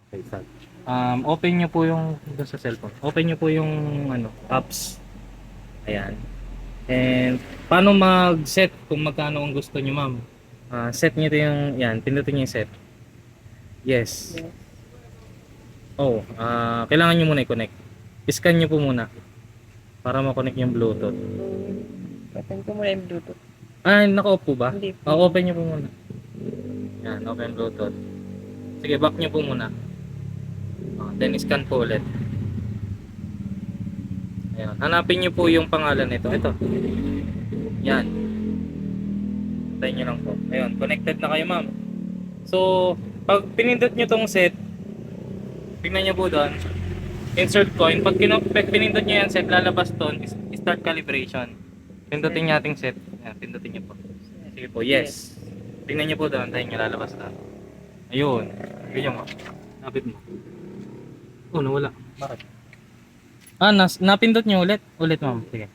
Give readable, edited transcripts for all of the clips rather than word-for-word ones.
Okay, start. Open nyo po yung doon sa cellphone. Open nyo po yung apps. Ayan. And paano mag-set kung magkano ang gusto nyo, ma'am? Set nyo yung, yan, pindutin nyo yung set. Yes. Yes. Oh, kailangan nyo muna i-connect. Scan nyo po muna para ma-connect yung Bluetooth. Open ko muna yung Bluetooth. Naka-off po ba? Hindi po. Open nyo po muna. Yan, open Bluetooth. Sige, back nyo po muna. Then scan po ulit. Ayan. Hanapin nyo po yung pangalan nito. Ito. Yan. Tayo nyo lang po. Ayun, connected na kayo, ma'am. So, pag pinindot nyo tong set, tingnan nyo po doon, insert coin. Pag pinindot nyo yan set, lalabas doon, start calibration. Pindutin nyo ating set. Ayan, pindutin nyo po. Sige po, yes. Tingnan nyo po doon, tayo nyo lalabas doon. Ayun. Ganyan mo. Napit mo. Oh, nawala. Bakit? Napindot nyo ulit. Ulit, ma'am. Sige.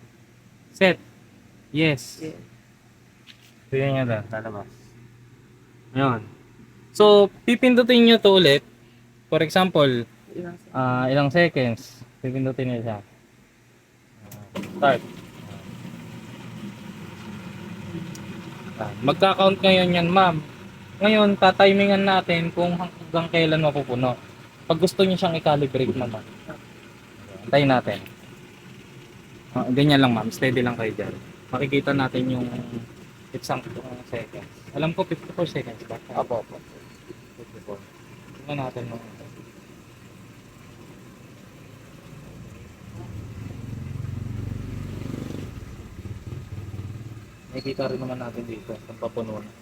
Set. Yes. Yes. Tingnan nyo doon, lalabas. Ayun. So, pipindutin nyo to ulit. For example, Ilang ilang seconds. Pipindutin nyo siya. Start. Magka-count ngayon yan, ma'am. Ngayon, tatimingan natin kung hanggang kailan mapupuno. Pag gusto niyo siyang i-calibrate naman. Antayin natin. Ganyan lang, ma'am. Steady lang kayo dyan. Makikita natin yung exact seconds. Alam ko 54 seconds ba? Opo. 54. Tingnan natin mo. Nakikita rin naman natin dito kung papuno na.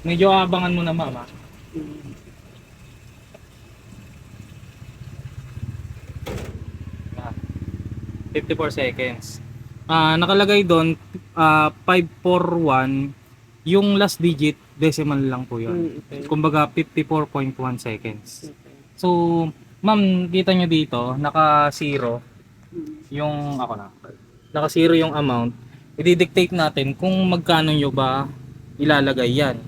Medyo abangan mo na, mama. 54 seconds. Nakalagay doon 541, yung last digit decimal lang po 'yon. Okay. Kumbaga 54.1 seconds. So, ma'am, kita nyo dito, naka-zero yung Naka-zero yung amount. I-dictate natin kung magkano nyo ba ilalagay yan.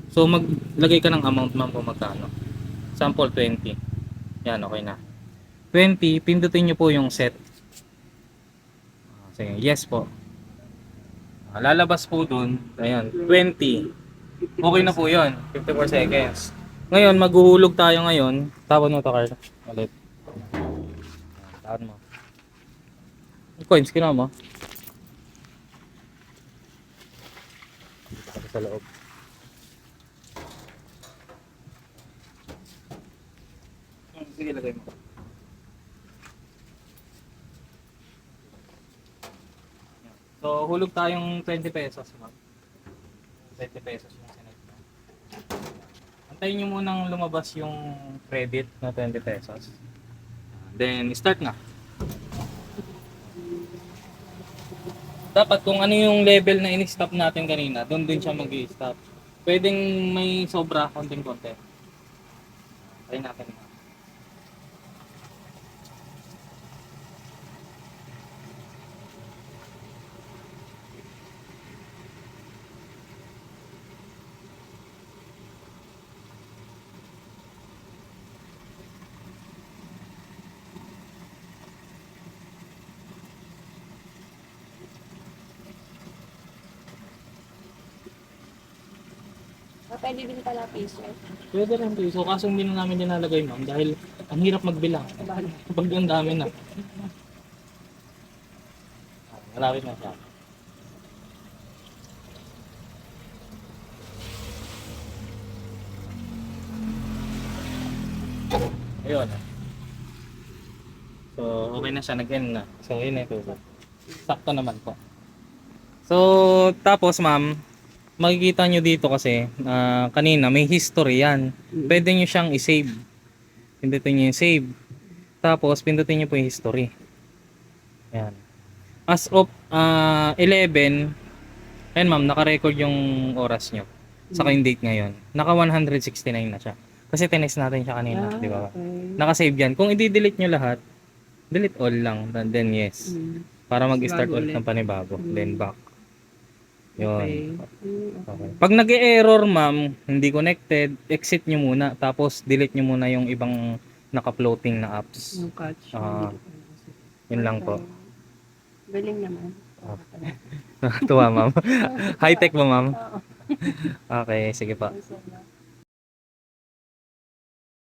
So, maglagay ka ng amount, ma'am, kung magkano. Sample 20. Yan, okay na. 20, pindutin nyo po yung set. Sige, yes po. Lalabas po dun. Ayan, 20. Okay na po yun. 54 seconds. Ngayon, maghuhulog tayo ngayon. Tawad mo to, Carl. Ulit. Tawad mo. Yung coins, kinuha mo. Dito ka sa loob. Sige, lagay mo. So, hulog tayong 20 pesos, ma'am. 20 pesos yung sinag mo. Antayin nyo munang lumabas yung credit na 20 pesos. Then, start na. Dapat kung ano yung level na in-stop natin kanina, doon din siya mag-i-stop. Pwedeng may sobra, konting-konti. Try natin. Pwede din pala piso. Pwede rin piso, kaso hindi na namin dinalagay, ma'am, dahil ang hirap magbilang. Kapag ang dami na. Malapit na siya. Ayun. So, okay na siya, nag-end na. So, yun na ito. Sakto naman po. So, tapos ma'am, makikita nyo dito kasi, kanina may history yan. Pwede nyo siyang i-save. Pindutin nyo yung save. Tapos, pindutin nyo po yung history. Yan. As of 11, ayun ma'am, naka-record yung oras nyo. Saka yung date ngayon. Naka 169 na siya. Kasi tinest natin siya kanina, di ba? Okay. Nakasave yan. Kung i-delete nyo lahat, delete all lang, then yes. Para mag-start Bago ulit ulit. ng panibago, then back. Okay. Yun. Okay. Pag nag-error ma'am, hindi connected, exit nyo muna, tapos delete nyo muna yung ibang naka-floating na apps. Yung catch. Ah, yun lang po. Galing naman. Nakatuwa ma'am. High-tech ba ma'am? Oo. Okay, sige pa. Salamat.